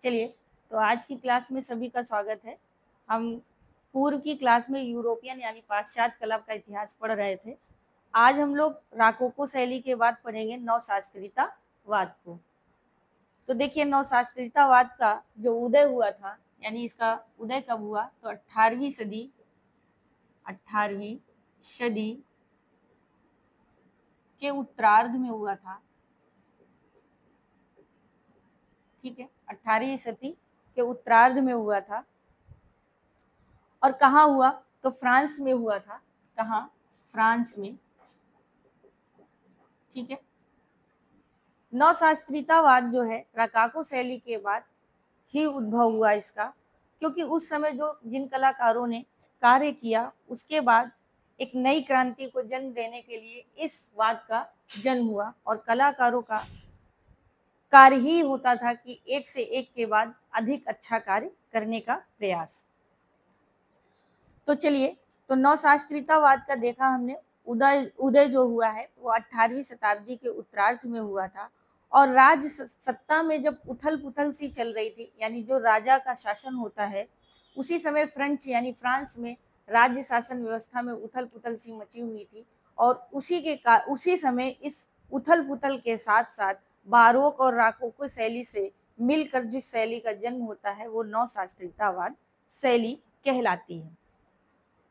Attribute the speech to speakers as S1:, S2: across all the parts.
S1: चलिए, तो आज की क्लास में सभी का स्वागत है। हम पूर्व की क्लास में यूरोपियन यानी पाश्चात्य कला का इतिहास पढ़ रहे थे। आज हम लोग राकोको शैली के बाद पढ़ेंगे नवशास्त्रीयतावाद को। तो देखिए, नवशास्त्रीयतावाद का जो उदय हुआ था, यानी इसका उदय कब हुआ, तो 18वीं सदी के उत्तरार्ध में हुआ था। ठीक है, 18वीं सदी के उत्तरार्ध में हुआ था। और कहाँ हुआ, तो फ्रांस में हुआ था। कहाँ, फ्रांस में। ठीक है, नवशास्त्रीयतावाद जो है रकाको शैली के बाद ही उद्भव हुआ इसका, क्योंकि उस समय जो जिन कलाकारों ने कार्य किया उसके बाद एक नई क्रांति को जन्म देने के लिए इस वाद का जन्म हुआ। और कलाकारों का कार्य ही होता था कि एक से एक के बाद अधिक अच्छा कार्य करने का प्रयास। तो चलिए, तो नवशास्त्रीयतावाद का देखा हमने, उदय जो हुआ है वो 18वीं शताब्दी के उत्तरार्ध में हुआ था। और राज सत्ता में जब उथल पुथल सी चल रही थी, यानी जो राजा का शासन होता है, उसी समय फ्रेंच यानी फ्रांस में राज्य शासन व्यवस्था में उथल पुथल सी मची हुई थी। और उसी समय इस उथल पुथल के साथ साथ बारोक और राकोको शैली से मिलकर जिस शैली का जन्म होता है वो नवशास्त्रीयतावाद शैली कहलाती है।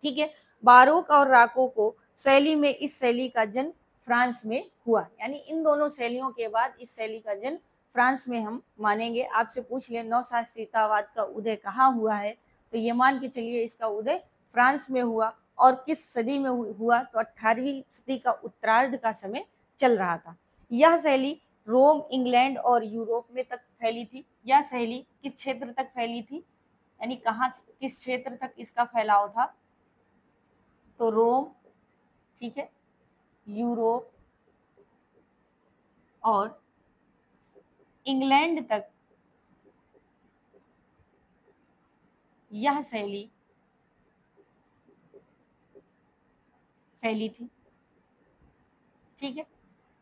S1: ठीक है, बारोक और राकोको शैली में इस शैली का जन्म फ्रांस में हुआ, यानी इन दोनों शैलियों के बाद इस शैली का जन्म फ्रांस में हम मानेंगे। आपसे पूछ ले नवशास्त्रीयतावाद का उदय कहाँ हुआ है, तो ये मान के चलिए इसका उदय फ्रांस में हुआ। और किस सदी में हुआ, तो 18वीं सदी का उत्तरार्ध का समय चल रहा था। यह शैली रोम, इंग्लैंड और यूरोप में तक फैली थी। यह शैली किस क्षेत्र तक फैली थी, यानी कहाँ, किस क्षेत्र तक इसका फैलाव था, तो रोम, ठीक है, यूरोप और इंग्लैंड तक यह शैली फैली थी। ठीक है,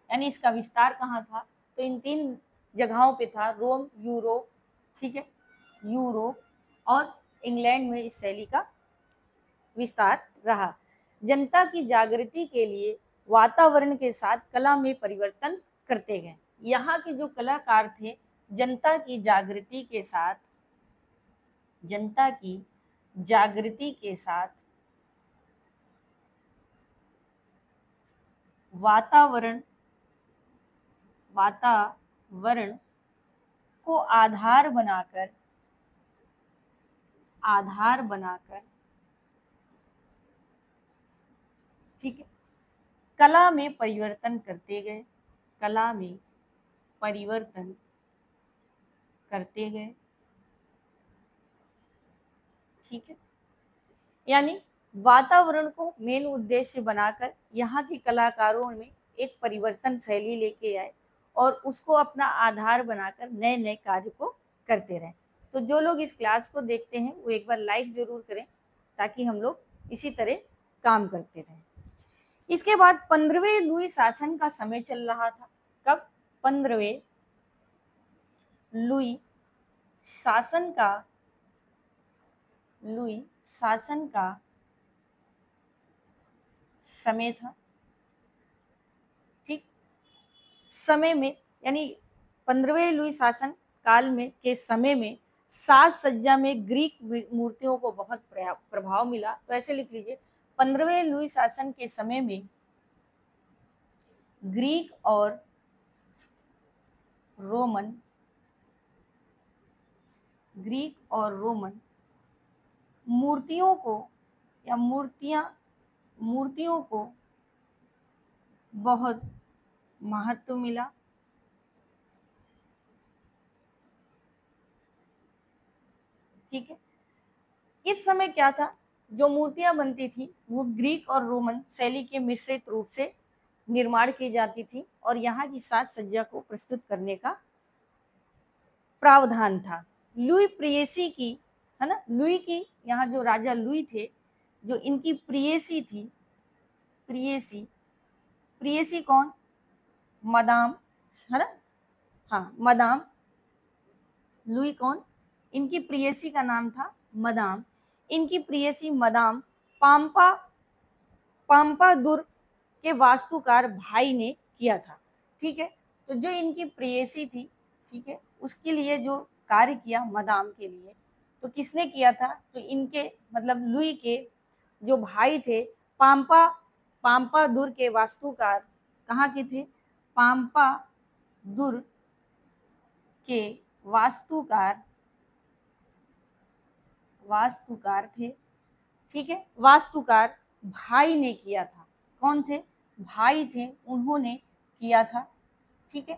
S1: यानी इसका विस्तार कहाँ था, तो इन तीन जगहों पे था, रोम, यूरोप, ठीक है, यूरोप और इंग्लैंड में इस शैली का विस्तार रहा। जनता की जागृति के लिए वातावरण के साथ कला में परिवर्तन करते गए। यहाँ के जो कलाकार थे, जनता की जागृति के साथ, जनता की जागृति के साथ वातावरण को आधार बनाकर ठीक है, कला में परिवर्तन करते गए, कला में परिवर्तन करते गए। ठीक है, यानी वातावरण को मेन उद्देश्य बनाकर यहाँ के कलाकारों में एक परिवर्तन शैली लेके आए और उसको अपना आधार बनाकर नए नए कार्य को करते रहे। तो जो लोग इस क्लास को देखते हैं वो एक बार लाइक जरूर करें, ताकि हम लोग इसी तरह काम करते रहें। इसके बाद 15वें लुई शासन का समय चल रहा था। कब, 15वें लुई शासन का समय था। ठीक, समय में, यानी 15वें लुई शासन काल में के समय में साज सज्जा में ग्रीक मूर्तियों को बहुत प्रभाव मिला। तो ऐसे लिख लीजिए, 15वें लुई शासन के समय में ग्रीक और रोमन मूर्तियों को या मूर्तियों को बहुत महत्व मिला। ठीक है, इस समय क्या था, जो मूर्तियां बनती थी वो ग्रीक और रोमन शैली के मिश्रित रूप से निर्माण की जाती थी और यहाँ की साज सज्जा को प्रस्तुत करने का प्रावधान था। लुई प्रियसी की, है ना, लुई की, यहाँ जो राजा लुई थे, जो इनकी प्रियसी थी, प्रियसी कौन, मदाम, है ना, हाँ, मदाम लुई कौन? इनकी प्रेयसी का नाम था मदाम। इनकी प्रेयसी मदाम पाम्पा पाम्पादुर के वास्तुकार भाई ने किया था। ठीक है, तो जो इनकी प्रेयसी थी, ठीक है, उसके लिए जो कार्य किया मदाम के लिए, तो किसने किया था? तो इनके मतलब लुई के जो भाई थे, पाम्पा पाम्पादुर के वास्तुकार कहाँ के थे? पाम्पादुर के वास्तुकार वास्तुकार थे। ठीक है, वास्तुकार भाई ने किया था। कौन थे? भाई थे, उन्होंने किया था। ठीक है,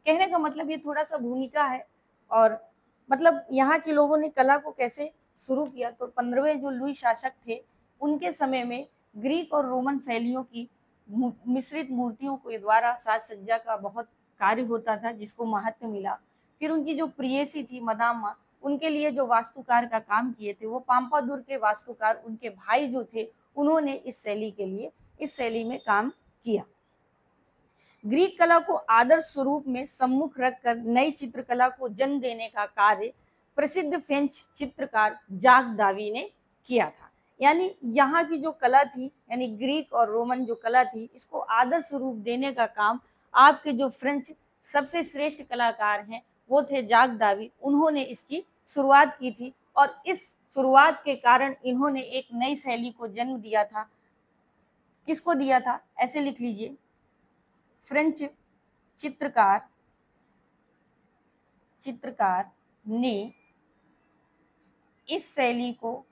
S1: कहने का मतलब ये थोड़ा सा भूमिका है। और मतलब यहाँ के लोगों ने कला को कैसे शुरू किया, तो 15वें जो लुई शासक थे उनके समय में ग्रीक और रोमन शैलियों की मिश्रित मूर्तियों के द्वारा साज सज्जा का बहुत कार्य होता था, जिसको महत्व मिला। फिर उनकी जो प्रेयसी थी मदाम, उनके लिए जो वास्तुकार का काम किए थे वो पाम्पादुर के वास्तुकार, उनके भाई जो थे, उन्होंने इस शैली के लिए, इस शैली में काम किया। ग्रीक कला को आदर्श स्वरूप में सम्मुख रखकर नई चित्रकला को जन्म देने का कार्य प्रसिद्ध फ्रेंच चित्रकार जाक दावी ने किया था। यानी यहाँ की जो कला थी, यानी ग्रीक और रोमन जो कला थी, इसको आदर्श स्वरूप देने का काम आपके जो फ्रेंच सबसे श्रेष्ठ कलाकार हैं वो थे जाक दावी, उन्होंने इसकी शुरुआत की थी। और इस शुरुआत के कारण इन्होंने एक नई शैली को जन्म दिया था। किसको दिया था? ऐसे लिख लीजिए, फ्रेंच चित्रकार ने इस शैली को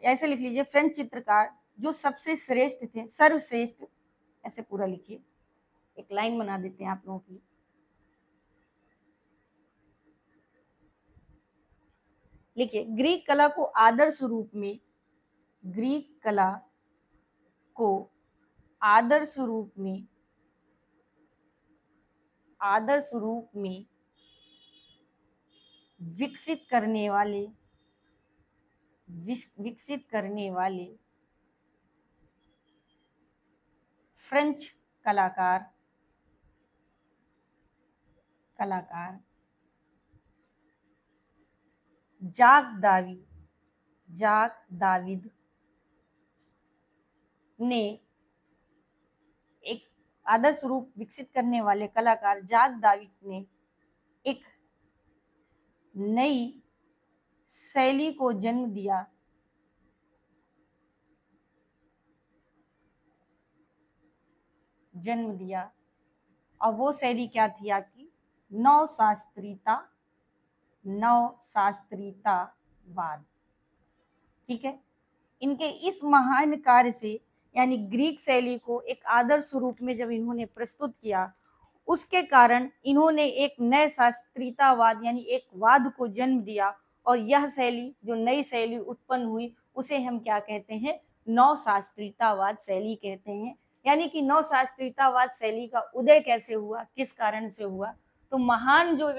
S1: ऐसे लिख लीजिए, फ्रेंच चित्रकार जो सबसे श्रेष्ठ थे, सर्वश्रेष्ठ, ऐसे पूरा लिखिए, एक लाइन बना देते हैं आप लोगों की। लिखिए, ग्रीक कला को आदर्श रूप में विकसित करने वाले फ्रेंच कलाकार जाक दाविद ने एक आदर्श रूप विकसित करने वाले कलाकार जाक दाविद ने एक नई शैली को जन्म दिया, और वो शैली क्या थी आपकी? नवशास्त्रीयतावाद। ठीक है, इनके इस महान कार्य से, यानी ग्रीक शैली को एक आदर्श रूप में जब इन्होंने प्रस्तुत किया, उसके कारण इन्होंने एक नए शास्त्रीयतावाद यानी एक वाद को जन्म दिया। और यह शैली, जो नई शैली उत्पन्न हुई, उसे हम क्या कहते हैं? नवशास्त्रीयतावाद शैली कहते हैं। यानी कि नवशास्त्रीयतावाद शैली का उदय कैसे हुआ, किस कारण से हुआ? तो महान जो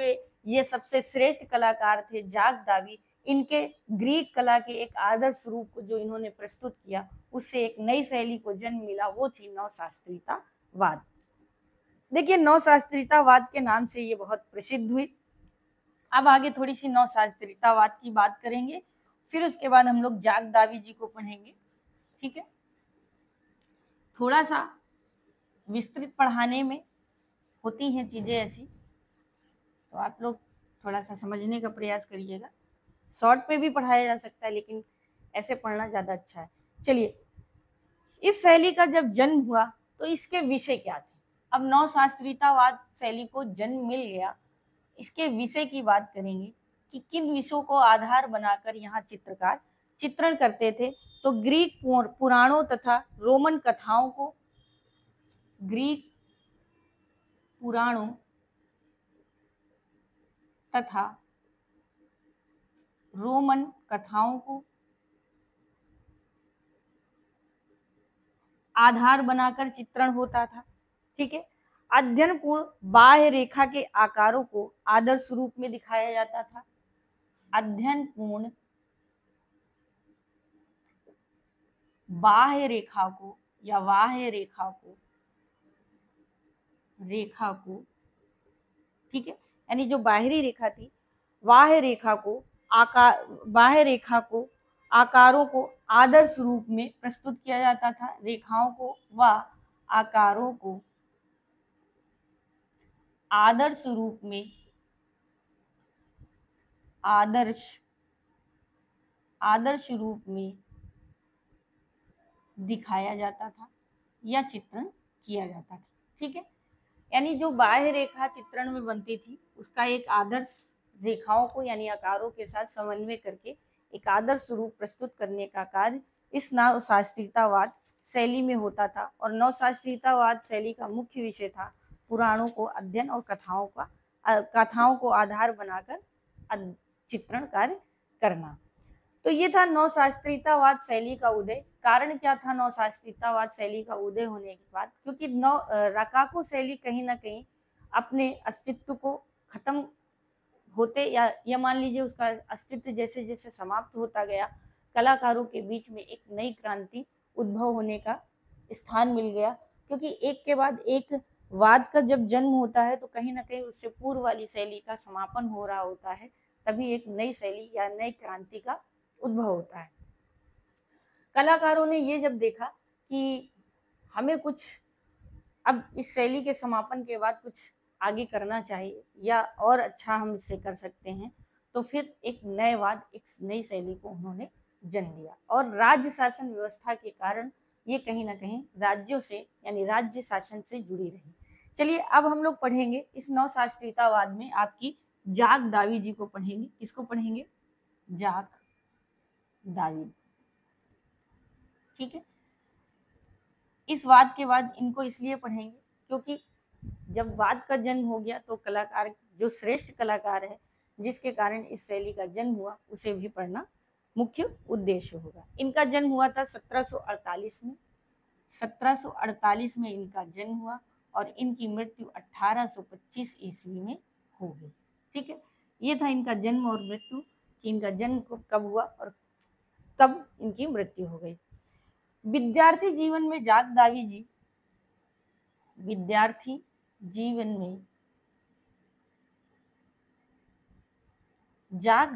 S1: ये सबसे श्रेष्ठ कलाकार थे जाक दावी, इनके ग्रीक कला के एक आदर्श रूप को जो इन्होंने प्रस्तुत किया, उससे एक नई शैली को जन्म मिला, वो थी नवशास्त्रीयतावाद। देखिए, नवशास्त्रीयतावाद के नाम से ये बहुत प्रसिद्ध हुई। अब आगे थोड़ी सी नवशास्त्रीयतावाद की बात करेंगे, फिर उसके बाद हम लोग जाक दावी जी को पढ़ेंगे। ठीक है, थोड़ा सा विस्तृत पढ़ाने में होती हैं चीजें ऐसी, तो आप लोग थोड़ा सा समझने का प्रयास करिएगा। शॉर्ट पे भी पढ़ाया जा सकता है, लेकिन ऐसे पढ़ना ज्यादा अच्छा है। चलिए, इस शैली का जब जन्म हुआ तो इसके विषय क्या थे? अब नवशास्त्रीयतावाद शैली को जन्म मिल गया, इसके विषय की बात करेंगे कि किन विषयों को आधार बनाकर यहाँ चित्रकार चित्रण करते थे। तो ग्रीक पुराणों तथा रोमन कथाओं को आधार बनाकर चित्रण होता था। ठीक है, अध्ययनपूर्ण बाह्य रेखा के आकारों को आदर्श रूप में दिखाया जाता था। अध्ययनपूर्ण बाह्य रेखा को या रेखा को, ठीक है, यानी जो बाहरी रेखा थी, बाह्य रेखा को आकारों को आदर्श रूप में प्रस्तुत किया जाता था। रेखाओं को व आकारों को आदर्श रूप में आदर्श रूप में दिखाया जाता था या चित्रण किया जाता था, ठीक है। यानी जो बाह्य रेखा चित्रण में बनती थी उसका एक आदर्श रेखाओं को यानी आकारों के साथ समन्वय करके एक आदर्श रूप प्रस्तुत करने का कार्य इस नवशास्त्रीयतावाद शैली में होता था। और नवशास्त्रीयतावाद शैली का मुख्य विषय था पुराणों को अध्ययन और कथाओं को आधार बनाकर चित्रण कार्य करना। तो ये था नवशास्त्रीयतावाद शैली का उदय। कारण क्या था नवशास्त्रीयतावाद शैली का उदय होने के बाद? क्योंकि रकाकू शैली कहीं ना कहीं अपने अस्तित्व को खत्म होते या मान लीजिए उसका अस्तित्व जैसे जैसे समाप्त होता गया, कलाकारों के बीच में एक नई क्रांति उद्भव होने का स्थान मिल गया। क्योंकि एक के बाद एक वाद का जब जन्म होता है तो कहीं ना कहीं उससे पूर्व वाली शैली का समापन हो रहा होता है, तभी एक नई शैली या नई क्रांति का उद्भव होता है। कलाकारों ने ये जब देखा कि हमें कुछ अब इस शैली के समापन के बाद कुछ आगे करना चाहिए या और अच्छा हम इससे कर सकते हैं, तो फिर एक नई शैली को उन्होंने जन्म दिया। और राज्य शासन व्यवस्था के कारण ये कहीं ना कहीं राज्यों से यानी राज्य शासन से जुड़ी रही। चलिए अब हम लोग पढ़ेंगे इस नवशास्त्रीयतावाद में आपकी जाग दावी जी को पढ़ेंगे। किसको पढ़ेंगे? जाग दावी, ठीक है। इस वाद के बाद इनको इसलिए पढ़ेंगे क्योंकि जब वाद का जन्म हो गया तो कलाकार जो श्रेष्ठ कलाकार है जिसके कारण इस शैली का जन्म हुआ उसे भी पढ़ना मुख्य उद्देश्य होगा। इनका जन्म हुआ था 1748 में। 1748 में इनका जन्म हुआ और इनकी मृत्यु 1825 ईस्वी में हो गई, ठीक है। ये था इनका जन्म और मृत्यु कि इनका जन्म कब हुआ और कब इनकी मृत्यु हो गई। विद्यार्थी जीवन में जाग दावी जी विद्यार्थी जीवन में जाग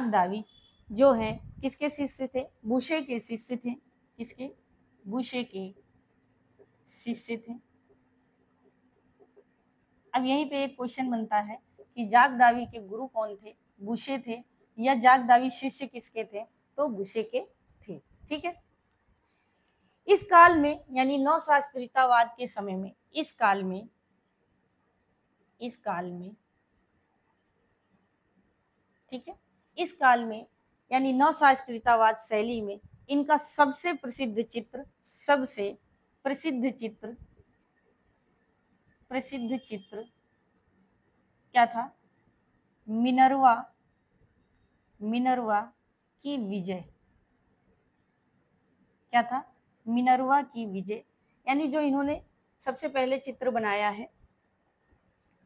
S1: दावी जो है किसके शिष्य थे? बुशे के शिष्य थे। किसके? बुशे के शिष्य थे। अब यहीं पे एक क्वेश्चन बनता है कि जाग दावी के गुरु कौन थे? बुशे थे या जाग दावी शिष्य किसके थे? तो बुशे के थे, ठीक है। इस काल में यानी नवशास्त्रीयतावाद के समय में इस काल में ठीक है, इस काल में यानी नवशास्त्रीयतावाद शैली में इनका सबसे प्रसिद्ध चित्र क्या था? मिनर्वा की विजय। क्या था? मिनर्वा की विजय। यानी जो इन्होंने सबसे पहले चित्र बनाया है,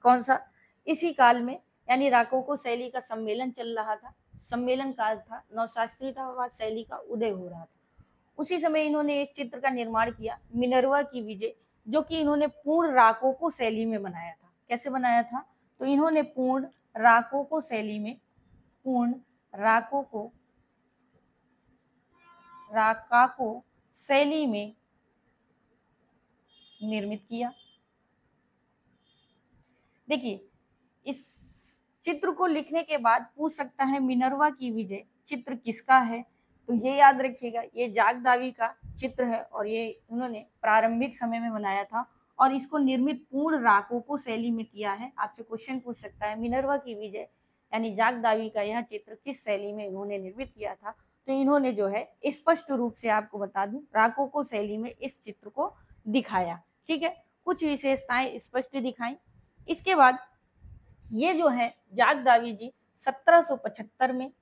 S1: कौन सा? इसी काल में यानी राकोको शैली का सम्मेलन चल रहा था, सम्मेलन काल था, नवशास्त्रीयतावाद शैली का उदय हो रहा था। उसी समय इन्होंने एक चित्र का निर्माण किया, मिनर्वा की विजय, जो कि इन्होंने पूर्ण राकोको शैली में बनाया था। कैसे बनाया था? तो इन्होंने पूर्ण राकोको शैली में निर्मित किया। देखिए, इस चित्र को लिखने के बाद पूछ सकता है मिनर्वा की विजय चित्र किसका है? तो ये याद रखिएगा, ये जाग दावी का चित्र है और ये उन्होंने प्रारंभिक समय में बनाया था और इसको निर्मित पूर्ण राकोको शैली में किया है। आपसे क्वेश्चन पूछ सकता है मिनर्वा की विजय यानी जाग दावी का यह चित्र किस शैली में इन्होंने निर्मित किया था? तो इन्होंने जो है स्पष्ट रूप से आपको बता दूं राकोको शैली में इस चित्र को दिखाया, ठीक है। कुछ विशेषताएं स्पष्ट दिखाई। इसके बाद ये जो है जाग दावी जी 1775 में,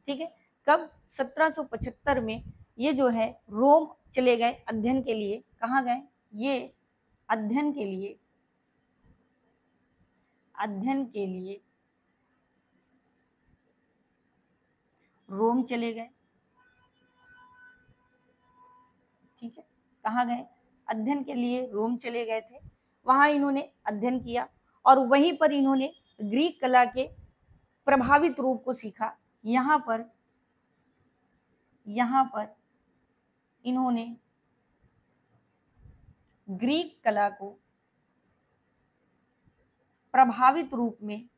S1: ठीक है। कब? 1775 में ये जो है रोम चले गए अध्ययन के लिए। कहाँ गए? ये अध्ययन अध्ययन के लिए रोम चले गए। ठीक है, कहाँ गए? अध्ययन के लिए रोम चले गए थे। वहां इन्होंने अध्ययन किया और वहीं पर इन्होंने ग्रीक कला के प्रभावित रूप को सीखा। यहाँ पर इन्होंने ग्रीक कला को प्रभावित रूप में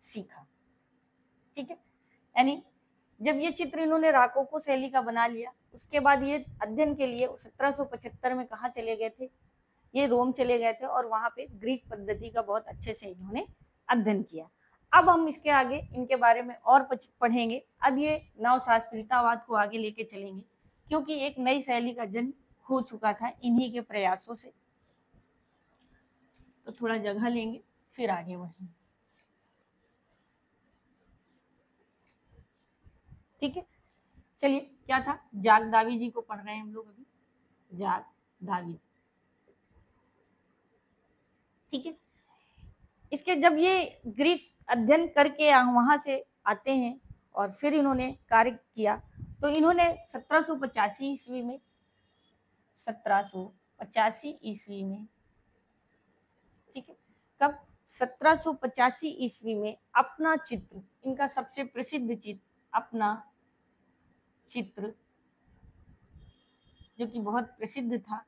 S1: सीखा। ठीक है, यानी जब ये चित्र इन्होंने राकोको शैली का बना लिया, उसके बाद ये अध्ययन के लिए 1775 में कहाँ चले गए थे? ये रोम चले गए थे और वहां पे ग्रीक पद्धति का बहुत अच्छे से इन्होंने अध्ययन किया। अब हम इसके आगे इनके बारे में और पढ़ेंगे। अब ये नवशास्त्रीयतावाद को आगे लेके चलेंगे, क्योंकि एक नई शैली का जन्म हो चुका था इन्हीं के प्रयासों से। तो थोड़ा जगह लेंगे फिर आगे बढ़ेंगे। ठीक है, चलिए, क्या था? जाग दावी जी को पढ़ रहे हैं हम लोग अभी, जाग दावी। ठीक है, इसके जब ये ग्रीक अध्ययन करके वहां से आते हैं और फिर इन्होंने कार्य किया, तो इन्होंने 1785 ईस्वी में 1785 ईस्वी में, ठीक है, कब? 1785 ईस्वी में अपना चित्र, इनका सबसे प्रसिद्ध चित्र, अपना चित्र जो कि बहुत प्रसिद्ध था,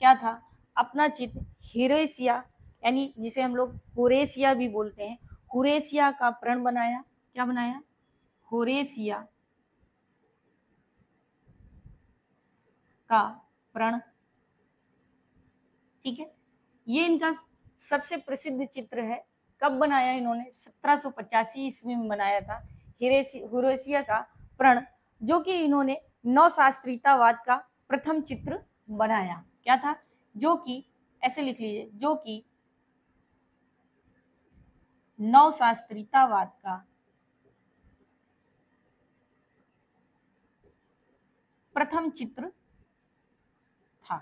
S1: क्या था? अपना चित्र हिरेसिया, यानी जिसे हम लोग हुरेसिया भी बोलते हैं, हुरेसिया का प्रण बनाया। क्या बनाया? हुरेसिया का प्रण। ठीक है, ये इनका सबसे प्रसिद्ध चित्र है। कब बनाया इन्होंने? 1785 ईस्वी में बनाया था हुरेसिया का प्रण, जो कि इन्होंने नवशास्त्रीयतावाद का प्रथम चित्र बनाया। क्या था? जो कि, ऐसे लिख लीजिए, जो कि नवशास्त्रीयतावाद का प्रथम चित्र था।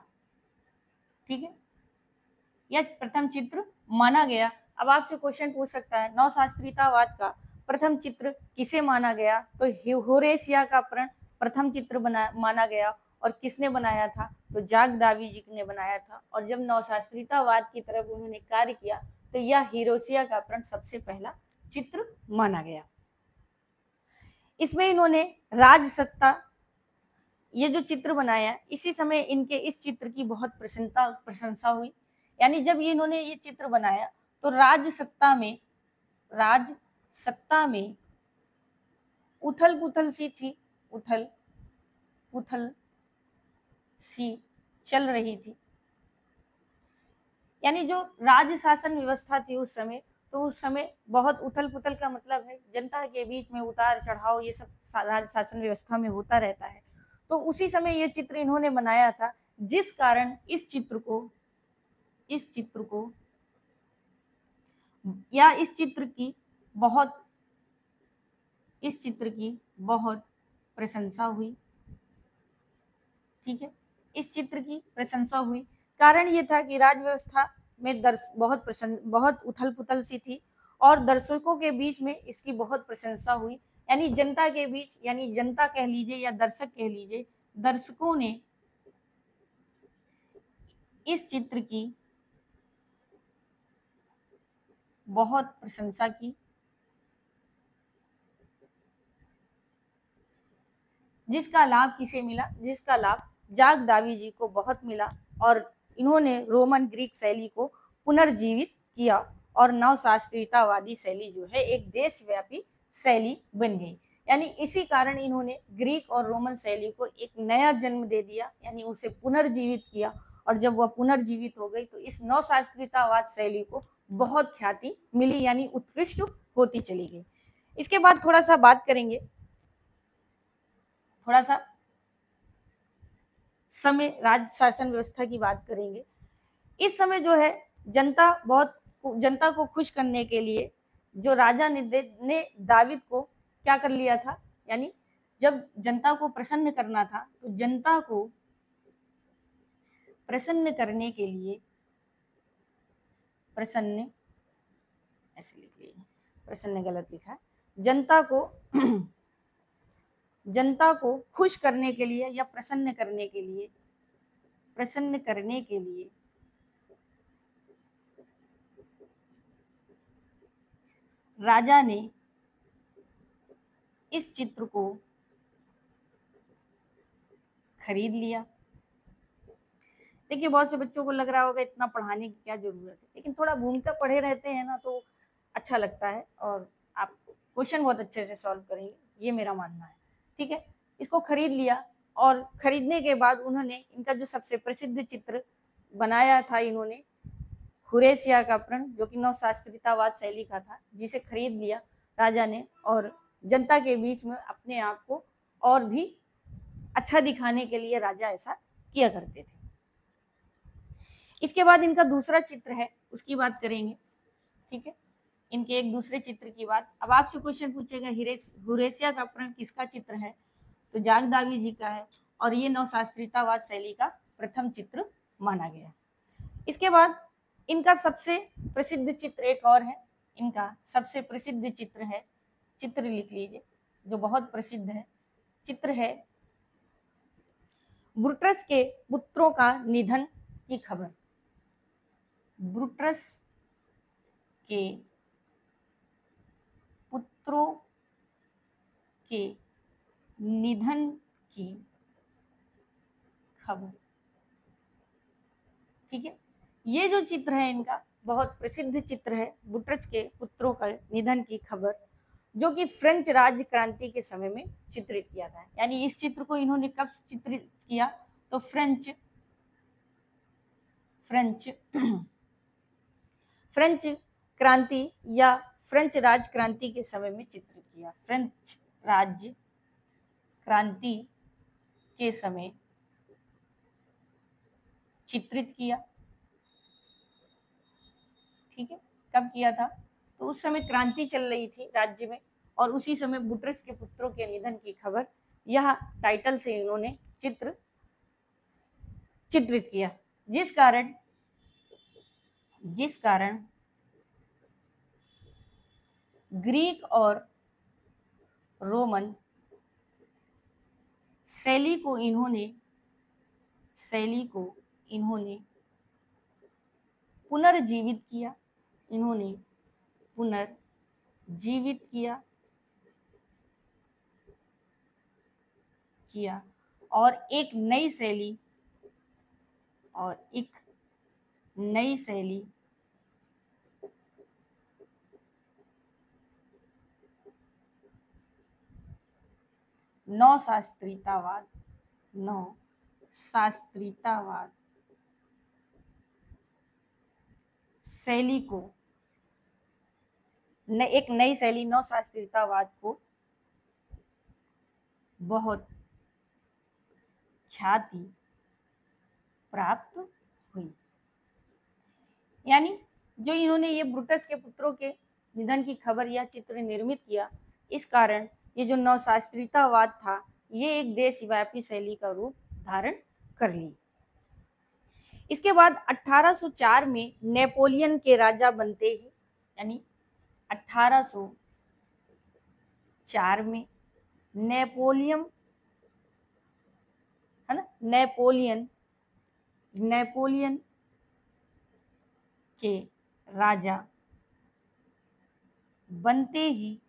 S1: ठीक है, यह प्रथम चित्र माना गया। अब आपसे क्वेश्चन पूछ सकता है, नवशास्त्रीयतावाद का प्रथम चित्र किसे माना गया? तो हुरेसिया का प्रण प्रथम चित्र माना गया। और किसने बनाया था? तो जाग दावी जी ने बनाया था। और जब नवशास्त्रीयतावाद की तरफ उन्होंने कार्य किया, तो यह हिरोशिया का प्रण सबसे पहला चित्र माना गया। इसमें इन्होंने राजसत्ता, ये जो चित्र बनाया, इसी समय इनके इस चित्र की बहुत प्रशंसा हुई। यानी जब ये इन्होंने ये चित्र बनाया, तो राजसत्ता में उथल पुथल सी थी, उथल पुथल सी चल रही थी। यानी जो राज शासन व्यवस्था थी उस समय, तो उस समय बहुत उथल पुथल का मतलब है जनता के बीच में उतार चढ़ाव, ये सब राज शासन व्यवस्था में होता रहता है। तो उसी समय ये चित्र इन्होंने बनाया था, जिस कारण इस चित्र को या इस चित्र की बहुत प्रशंसा हुई। ठीक है, इस चित्र की प्रशंसा हुई। कारण ये था कि राज व्यवस्था में बहुत उथल पुथल सी थी और दर्शकों के बीच में इसकी बहुत प्रशंसा हुई। यानी जनता के बीच, यानी जनता कह लीजिए या दर्शक कह लीजिए, दर्शकों ने इस चित्र की बहुत प्रशंसा की, जिसका लाभ किसे मिला? जिसका लाभ जाग दावी जी को बहुत मिला। और इन्होंने रोमन ग्रीक शैली को पुनर्जीवित किया और नवशास्त्रीयतावादी शैली जो है एक देशव्यापी शैली बन गई। यानी इसी कारण इन्होंने ग्रीक और रोमन शैली को एक नया जन्म दे दिया, यानी उसे पुनर्जीवित किया। और जब वह पुनर्जीवित हो गई, तो इस नवशास्त्रीयतावाद शैली को बहुत ख्याति मिली, यानी उत्कृष्ट होती चली गई। इसके बाद थोड़ा सा बात करेंगे, थोड़ा सा समय राज शासन व्यवस्था की बात करेंगे। इस समय जो है जनता को खुश करने के लिए जो राजा ने दाविद को क्या कर लिया था, यानी जब जनता को प्रसन्न करना था, तो जनता को प्रसन्न करने के लिए, प्रसन्न ऐसे लिख लीजिए, प्रसन्न गलत लिखा है, जनता को खुश करने के लिए या प्रसन्न करने के लिए, प्रसन्न करने के लिए राजा ने इस चित्र को खरीद लिया। देखिए बहुत से बच्चों को लग रहा होगा इतना पढ़ाने की क्या जरूरत है, लेकिन थोड़ा भूमिका पढ़े रहते हैं ना तो अच्छा लगता है और आप क्वेश्चन बहुत अच्छे से सॉल्व करेंगे, ये मेरा मानना है। ठीक है, इसको खरीद लिया और खरीदने के बाद उन्होंने इनका जो सबसे प्रसिद्ध चित्र बनाया था इन्होंने, हुरेसिया का प्रण, जो कि नवशास्त्रीयतावाद शैली का था, जिसे खरीद लिया राजा ने और जनता के बीच में अपने आप को और भी अच्छा दिखाने के लिए राजा ऐसा किया करते थे। इसके बाद इनका दूसरा चित्र है, उसकी बात करेंगे। ठीक है, इनके एक दूसरे चित्र की बात। अब आपसे क्वेश्चन पूछेगा हुरेसिया का प्रण किसका चित्र है, तो जाग दावी जी का है और ये नवशास्त्रीयतावाद शैली का प्रथम चित्र माना गया। इसके बाद इनका सबसे प्रसिद्ध चित्र एक और है, इनका सबसे प्रसिद्ध चित्र है, चित्र लिख लीजिए जो बहुत प्रसिद्ध है, चित्र है ब्रूटस के पुत्रों का निधन की खबर। ब्रूटस के पुत्रों के निधन की खबर। ठीक है, ये जो चित्र है इनका बहुत प्रसिद्ध चित्र है, ब्रूटस के पुत्रों का निधन की खबर, जो कि फ्रेंच राज्य क्रांति के समय में चित्रित किया था। यानी इस चित्र को इन्होंने कब चित्रित किया, तो फ्रेंच क्रांति या फ्रेंच राज क्रांति के समय में चित्रित किया, फ्रेंच राज्य क्रांति के समय चित्रित किया। ठीक है, कब किया था, तो उस समय क्रांति चल रही थी राज्य में और उसी समय ब्रूटस के पुत्रों के निधन की खबर, यह टाइटल से इन्होंने चित्रित किया, जिस कारण ग्रीक और रोमन शैली को इन्होंने पुनर्जीवित किया और एक नई शैली नवशास्त्रीयतावाद शैली को एक नई शैली नवशास्त्रीयतावाद को बहुत ख्याति प्राप्त हुई। यानी जो इन्होंने ये ब्रूटस के पुत्रों के निधन की खबर या चित्र निर्मित किया, इस कारण ये जो नवशास्त्रीयतावाद था ये एक देशव्यापी शैली का रूप धारण कर ली। इसके बाद 1804 में नेपोलियन के राजा बनते ही, यानी 1804 में नेपोलियन है ना, नेपोलियन के राजा बनते ही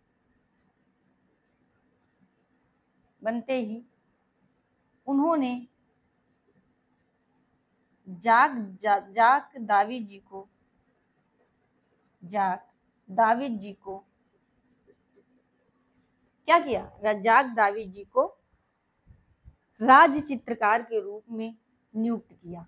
S1: उन्होंने जाक दावी जी को क्या किया, जाक दावी जी को राज चित्रकार के रूप में नियुक्त किया,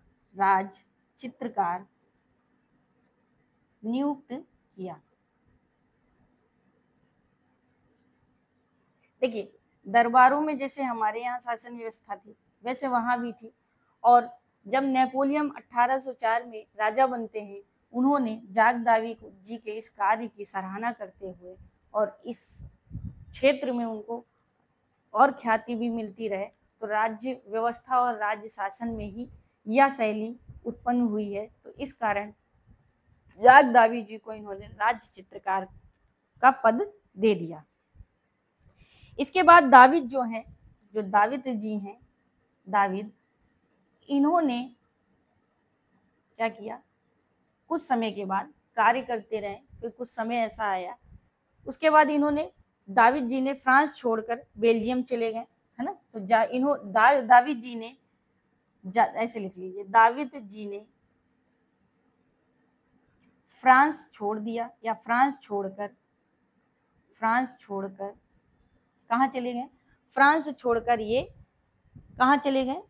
S1: देखिए दरबारों में जैसे हमारे यहाँ शासन व्यवस्था थी वैसे वहां भी थी, और जब नेपोलियन 1804 में राजा बनते हैं, उन्होंने जाक दावी जी के इस कार्य की सराहना करते हुए और इस क्षेत्र में उनको और ख्याति भी मिलती रहे, तो राज्य व्यवस्था और राज्य शासन में ही यह शैली उत्पन्न हुई है। तो इस कारण जाक दावी जी को इन्होंने राज्य चित्रकार का पद दे दिया। इसके बाद दाविद जो है, जो दाविद जी हैं, दाविद, इन्होंने क्या किया, कुछ समय के बाद कार्य करते रहे, फिर कुछ समय ऐसा आया, उसके बाद इन्होंने, दाविद जी ने फ्रांस छोड़कर बेल्जियम चले गए, है ना। तो दाविद जी ने, ऐसे लिख लीजिए, दाविद जी ने फ्रांस छोड़ दिया, या फ्रांस छोड़कर कहाँ चले गए, फ्रांस छोड़कर ये कहाँ चले गए,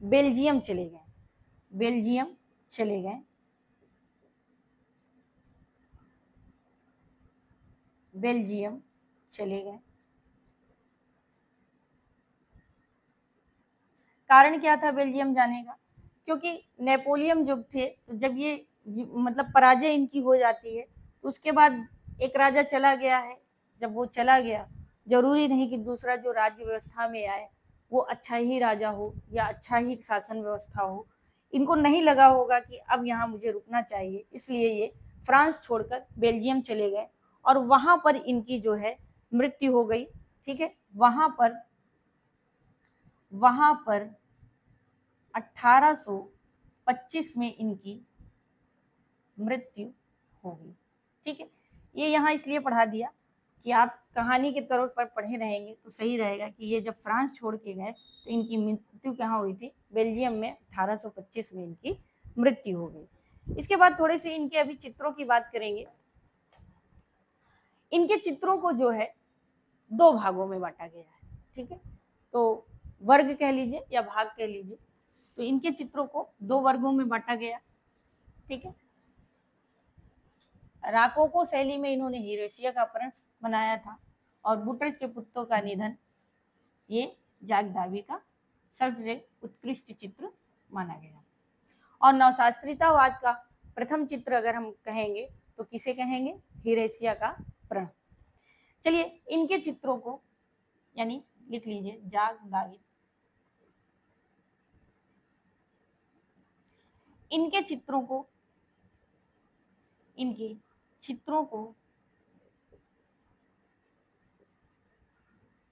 S1: बेल्जियम चले गए, बेल्जियम चले गए, बेल्जियम चले गए। कारण क्या था बेल्जियम जाने का, क्योंकि नेपोलियन जब थे, तो जब ये मतलब पराजय इनकी हो जाती है, तो उसके बाद एक राजा चला गया है, जब वो चला गया, जरूरी नहीं कि दूसरा जो राज्य व्यवस्था में आए वो अच्छा ही राजा हो या अच्छा ही शासन व्यवस्था हो। इनको नहीं लगा होगा कि अब यहाँ मुझे रुकना चाहिए, इसलिए ये फ्रांस छोड़कर बेल्जियम चले गए, और वहां पर इनकी जो है मृत्यु हो गई। ठीक है, वहां पर 1825 में इनकी मृत्यु हो गई। ठीक है, ये यहाँ इसलिए पढ़ा दिया कि आप कहानी के तौर पर पढ़े रहेंगे तो सही रहेगा कि ये जब फ्रांस छोड़ के गए तो इनकी मृत्यु कहाँ हुई थी, बेल्जियम में 1825 में इनकी मृत्यु हो गई। इसके बाद थोड़े से इनके अभी चित्रों की बात करेंगे। इनके चित्रों को जो है दो भागों में बांटा गया है। ठीक है, तो वर्ग कह लीजिए या भाग कह लीजिए, तो इनके चित्रों को दो वर्गों में बांटा गया। ठीक है, राकोको शैली में इन्होंने हीरेशिया का अपहरण बनाया था, और बुटर्स के पुत्रों का निधन ये जाक दावी का सबसे उत्कृष्ट चित्र माना गया। और नवशास्त्रीयतावाद का प्रथम चित्र अगर हम कहेंगे तो किसे कहेंगे, हीरेशिया का प्रण। चलिए इनके चित्रों को, यानी लिख लीजिए जाक दावी, इनके चित्रों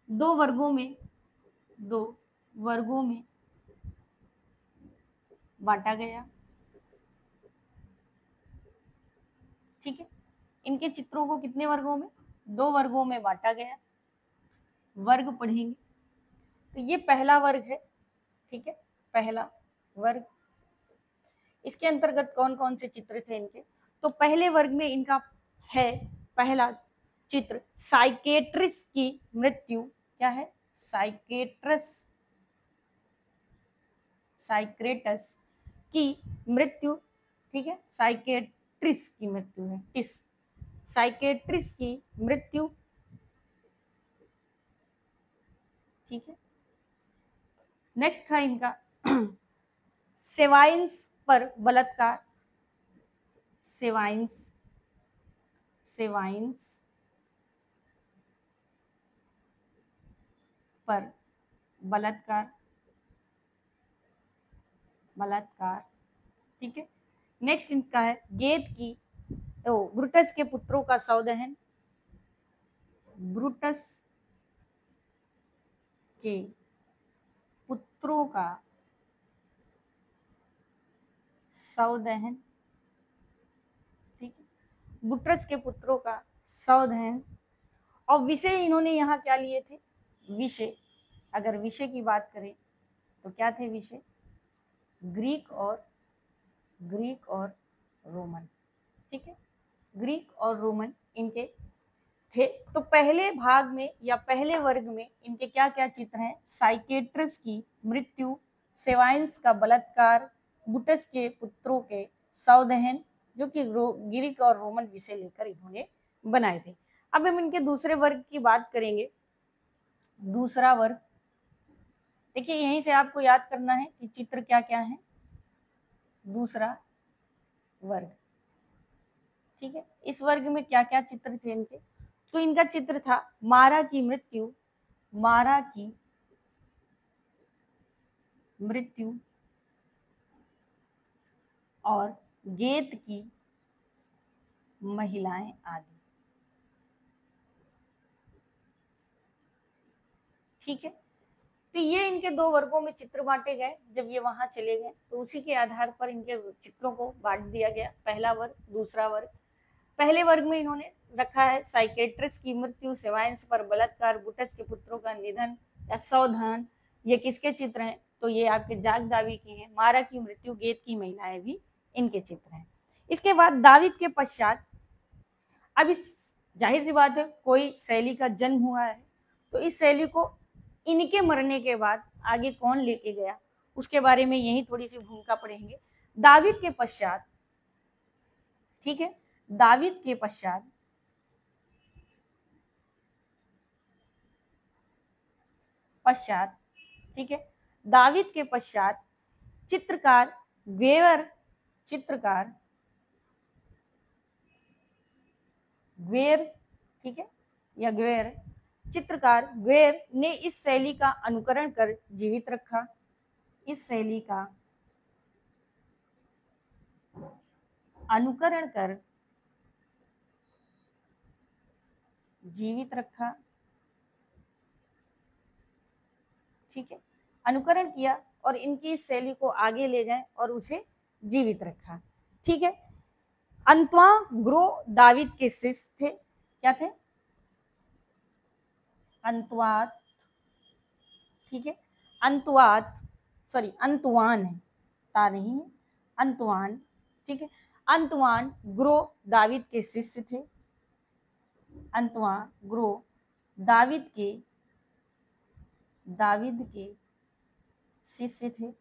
S1: दो वर्गों में बांटा गया। ठीक है, इनके चित्रों को कितने वर्गों में, दो वर्गों में बांटा गया। वर्ग पढ़ेंगे तो ये पहला वर्ग है। ठीक है, पहला वर्ग, इसके अंतर्गत कौन कौन से चित्र थे इनके, तो पहले वर्ग में इनका है पहला चित्र साइकेट्रिस की मृत्यु। क्या है, साइक्रेटस की मृत्यु। ठीक है, साइकेट्रिस की मृत्यु है, साइकेट्रिस की मृत्यु। ठीक है, नेक्स्ट था इनका सेवाइंस पर बलात्कार, सेवाइंस पर बलात्कार। ठीक है, नेक्स्ट इनका है गेट की ब्रूटस के पुत्रों का सौदहन, ब्रूटस के पुत्रों का सौदहन। ठीक है, ब्रूटस के पुत्रों का सौदहन। और विषय इन्होंने यहाँ क्या लिए थे, विषय, अगर विषय की बात करें तो क्या थे विषय, ग्रीक और रोमन। ठीक है, ग्रीक और रोमन इनके थे। तो पहले भाग में या पहले वर्ग में इनके क्या क्या चित्र हैं, साइकेट्रिस की मृत्यु, सेवाइंस का बलात्कार, बुटस के पुत्रों के सौदहन, जो कि ग्रीक और रोमन विषय लेकर इन्होंने बनाए थे। अब हम इनके दूसरे वर्ग की बात करेंगे। दूसरा वर्ग, देखिए यहीं से आपको याद करना है कि चित्र क्या क्या है। दूसरा वर्ग, ठीक है, इस वर्ग में क्या क्या चित्र थे इनके, तो इनका चित्र था मारा की मृत्यु, और गेत की महिलाएं आदि। ठीक है, तो ये इनके दो वर्गों में चित्र बांटे गए। जब ये वहां चले गए तो उसी के आधार पर इनके चित्रों को बांट दिया गया, पहला वर्ग, दूसरा वर्ग। पहले वर्ग में इन्होंने रखा है साइकेट्रिस्ट की मृत्यु, सेवायंस पर बलात्कार, बुटच के पुत्रों का निधन या सावधान। ये किसके चित्र हैं? तो ये आपके जाग दावी के हैं। मारा की मृत्यु, गेत की महिलाएं भी इनके चित्र हैं। इसके बाद दाविद के पश्चात, अब इस जाहिर सी बात है कोई शैली का जन्म हुआ है, तो इस शैली को इनके मरने के बाद आगे कौन लेके गया उसके बारे में यही थोड़ी सी भूमिका पढ़ेंगे। दाविद के पश्चात, ठीक है, दाविद के पश्चात ठीक है, दाविद के पश्चात चित्रकार ग्वेर, चित्रकार ग्वेर, ठीक है, या ग्वेर, चित्रकार ग्वेर ने इस शैली का अनुकरण कर जीवित रखा। इस शैली का अनुकरण कर जीवित रखा। ठीक है, अनुकरण किया और इनकी इस शैली को आगे ले गए और उसे जीवित रखा। ठीक है, अंतवा ग्रो दाविद के शिष्य थे। क्या थे? अंतवात, ठीक है, अंतवात, सॉरी अंतवान है, ता नहीं है, अंतवान। ठीक है, अंतवान ग्रो दाविद के शिष्य थे। अंतवान ग्रो दाविद के शिष्य थे।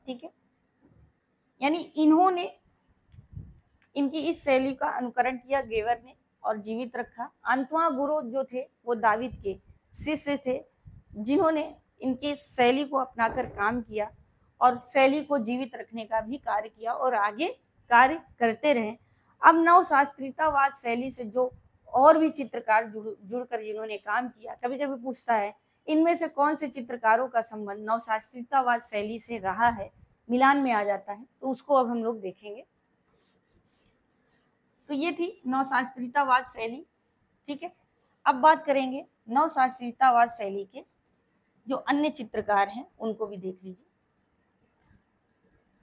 S1: ठीक है, यानी इन्होंने इनकी इस शैली का अनुकरण किया गेवर ने और जीवित रखा। अंतवा गुरु जो थे वो दाविद के शिष्य थे, जिन्होंने इनकी शैली को अपनाकर काम किया और शैली को जीवित रखने का भी कार्य किया और आगे कार्य करते रहे। अब नवशास्त्रीयतावाद शैली से जो और भी चित्रकार जुड़कर जिन्होंने काम किया, कभी कभी पूछता है इनमें से कौन से चित्रकारों का संबंध नवशास्त्रीयतावाद शैली से रहा है, मिलान में आ जाता है, तो उसको अब हम लोग देखेंगे। तो ये थी नवशास्त्रीयतावाद शैली। ठीक है, अब बात करेंगे नवशास्त्रीयतावाद शैली के जो अन्य चित्रकार हैं उनको भी देख लीजिए।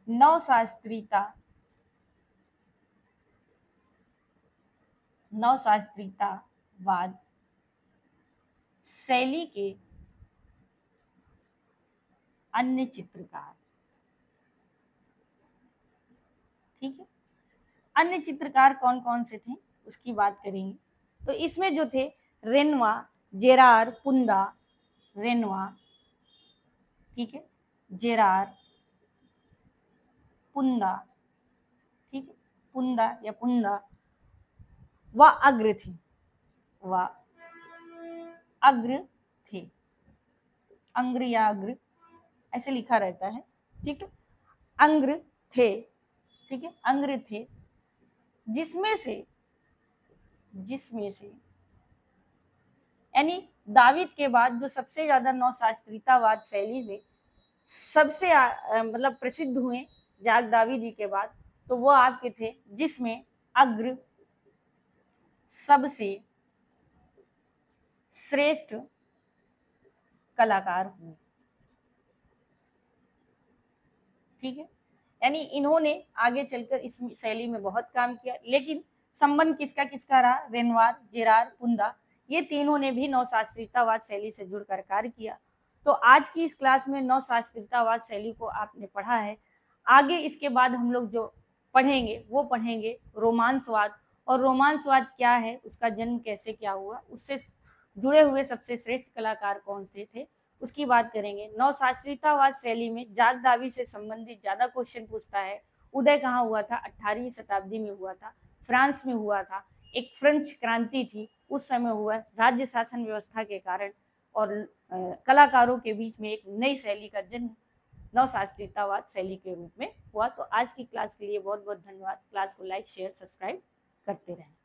S1: नवशास्त्रीयतावाद शैली के अन्य चित्रकार। ठीक है, अन्य चित्रकार कौन कौन से थे उसकी बात करेंगे। तो इसमें जो थे रेनवा, जेरार, पुंदा, रेनवा, ठीक है, जेरार, पुंदा, ठीक है, पुंदा या पुंदा, व अग्र थे, व अग्र थे, अंग्र या अग्र ऐसे लिखा रहता है। ठीक है, अंग्र थे, ठीक है, अंग्र थे, जिसमें से यानी दाविद के बाद जो सबसे ज्यादा नवशास्त्रीयतावाद शैली में सबसे मतलब प्रसिद्ध हुए जाग दावी जी के बाद, तो वो आपके थे जिसमें अग्र सबसे श्रेष्ठ कलाकार हुए। ठीक है, यानी इन्होंने आगे चलकर इस शैली में बहुत काम किया, लेकिन संबंध किसका किसका रहा? रेनवार, जेरार, पुंदा, ये तीनों ने भी नवशास्त्रीयतावाद शैली से जुड़कर कार्य किया। तो आज की इस क्लास में नवशास्त्रीयतावाद शैली को आपने पढ़ा है। आगे इसके बाद हम लोग जो पढ़ेंगे वो पढ़ेंगे रोमांसवाद, और रोमांसवाद क्या है, उसका जन्म कैसे क्या हुआ, उससे जुड़े हुए सबसे श्रेष्ठ कलाकार कौन से थे, उसकी बात करेंगे। नवशास्त्रीयतावाद शैली में जाग दावी से संबंधित ज्यादा क्वेश्चन पूछता है। उदय कहाँ हुआ था? 18वीं शताब्दी में हुआ था, फ्रांस में हुआ था। एक फ्रेंच क्रांति थी, उस समय हुआ राज्य शासन व्यवस्था के कारण, और कलाकारों के बीच में एक नई शैली का जन्म नवशास्त्रीयतावाद शैली के रूप में हुआ। तो आज की क्लास के लिए बहुत बहुत धन्यवाद। क्लास को लाइक, शेयर, सब्सक्राइब करते रहें।